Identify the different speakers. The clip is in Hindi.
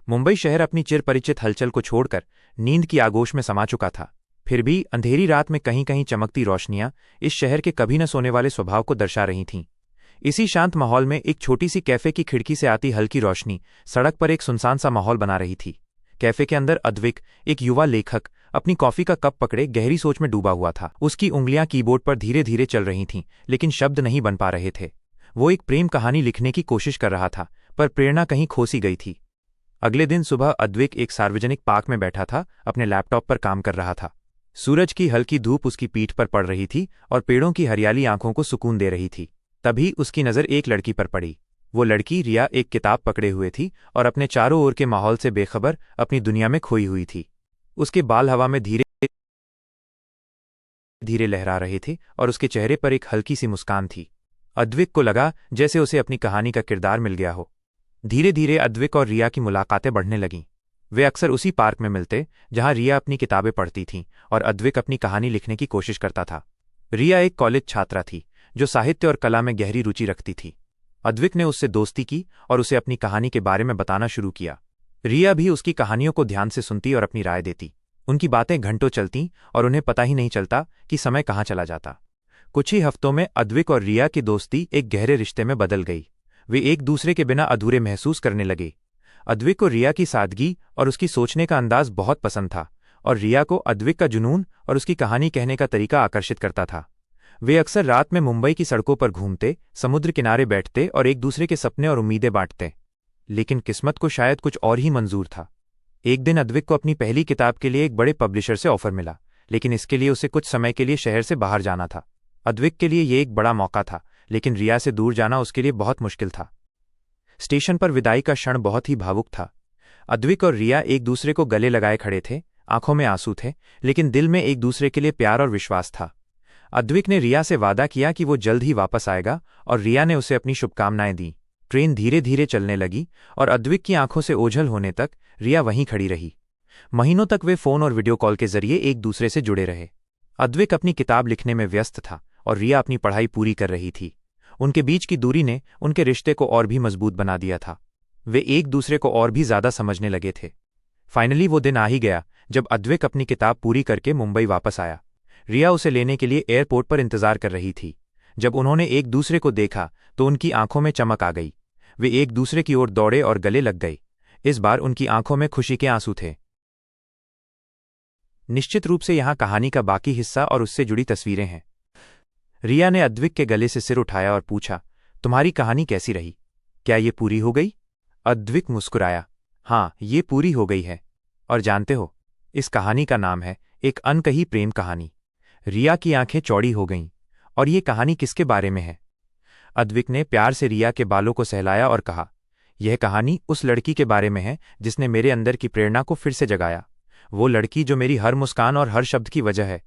Speaker 1: मुंबई शहर अपनी चिर परिचित हलचल को छोड़कर नींद की आगोश में समा चुका था। फिर भी अंधेरी रात में कहीं कहीं चमकती रोशनियां इस शहर के कभी न सोने वाले स्वभाव को दर्शा रही थीं। इसी शांत माहौल में एक छोटी सी कैफे की खिड़की से आती हल्की रोशनी सड़क पर एक सुनसान सा माहौल बना रही थी। कैफे के अंदर अद्विक, एक युवा लेखक, अपनी कॉफी का कप पकड़े गहरी सोच में डूबा हुआ था। उसकी उंगलियां कीबोर्ड पर धीरे धीरे चल रही थीं, लेकिन शब्द नहीं बन पा रहे थे। वो एक प्रेम कहानी लिखने की कोशिश कर रहा था, पर प्रेरणा कहीं खोसी गई थी। अगले दिन सुबह अद्विक एक सार्वजनिक पार्क में बैठा था, अपने लैपटॉप पर काम कर रहा था। सूरज की हल्की धूप उसकी पीठ पर पड़ रही थी और पेड़ों की हरियाली आंखों को सुकून दे रही थी। तभी उसकी नज़र एक लड़की पर पड़ी। वो लड़की रिया एक किताब पकड़े हुए थी और अपने चारों ओर के माहौल से बेखबर अपनी दुनिया में खोई हुई थी। उसके बाल हवा में धीरे धीरे लहरा रहे थे और उसके चेहरे पर एक हल्की सी मुस्कान थी। अद्विक को लगा जैसे उसे अपनी कहानी का किरदार मिल गया हो। धीरे धीरे अद्विक और रिया की मुलाकातें बढ़ने लगीं। वे अक्सर उसी पार्क में मिलते जहां रिया अपनी किताबें पढ़ती थीं और अद्विक अपनी कहानी लिखने की कोशिश करता था। रिया एक कॉलेज छात्रा थी जो साहित्य और कला में गहरी रुचि रखती थी। अद्विक ने उससे दोस्ती की और उसे अपनी कहानी के बारे में बताना शुरू किया। रिया भी उसकी कहानियों को ध्यान से सुनती और अपनी राय देती। उनकी बातें घंटों चलतीं और उन्हें पता ही नहीं चलता कि समय कहाँ चला जाता। कुछ ही हफ्तों में अद्विक और रिया की दोस्ती एक गहरे रिश्ते में बदल गई। वे एक दूसरे के बिना अधूरे महसूस करने लगे। अद्विक को रिया की सादगी और उसकी सोचने का अंदाज बहुत पसंद था और रिया को अद्विक का जुनून और उसकी कहानी कहने का तरीका आकर्षित करता था। वे अक्सर रात में मुंबई की सड़कों पर घूमते, समुद्र किनारे बैठते और एक दूसरे के सपने और उम्मीदें बांटते। लेकिन किस्मत को शायद कुछ और ही मंजूर था। एक दिन अद्विक को अपनी पहली किताब के लिए एक बड़े पब्लिशर से ऑफर मिला, लेकिन इसके लिए उसे कुछ समय के लिए शहर से बाहर जाना था। अद्विक के लिए ये एक बड़ा मौका था, लेकिन रिया से दूर जाना उसके लिए बहुत मुश्किल था। स्टेशन पर विदाई का क्षण बहुत ही भावुक था। अद्विक और रिया एक दूसरे को गले लगाए खड़े थे, आंखों में आंसू थे, लेकिन दिल में एक दूसरे के लिए प्यार और विश्वास था। अद्विक ने रिया से वादा किया कि वो जल्द ही वापस आएगा और रिया ने उसे अपनी शुभकामनाएं दी। ट्रेन धीरे धीरे चलने लगी और अद्विक की आंखों से ओझल होने तक रिया वहीं खड़ी रही। महीनों तक वे फोन और वीडियो कॉल के जरिए एक दूसरे से जुड़े रहे। अद्विक अपनी किताब लिखने में व्यस्त था और रिया अपनी पढ़ाई पूरी कर रही थी। उनके बीच की दूरी ने उनके रिश्ते को और भी मजबूत बना दिया था। वे एक दूसरे को और भी ज्यादा समझने लगे थे। फाइनली वो दिन आ ही गया जब अद्विक अपनी किताब पूरी करके मुंबई वापस आया। रिया उसे लेने के लिए एयरपोर्ट पर इंतजार कर रही थी। जब उन्होंने एक दूसरे को देखा तो उनकी आंखों में चमक आ गई। वे एक दूसरे की ओर दौड़े और गले लग गए। इस बार उनकी आंखों में खुशी के आंसू थे। निश्चित रूप से यहाँ कहानी का बाकी हिस्सा और उससे जुड़ी तस्वीरें हैं। रिया ने अद्विक के गले से सिर उठाया और पूछा, तुम्हारी कहानी कैसी रही? क्या ये पूरी हो गई? अद्विक मुस्कुराया, हाँ, ये पूरी हो गई है। और जानते हो, इस कहानी का नाम है एक अनकही प्रेम कहानी। रिया की आंखें चौड़ी हो गईं। और ये कहानी किसके बारे में है? अद्विक ने प्यार से रिया के बालों को सहलाया और कहा, यह कहानी उस लड़की के बारे में है जिसने मेरे अंदर की प्रेरणा को फिर से जगाया। वो लड़की जो मेरी हर मुस्कान और हर शब्द की वजह है।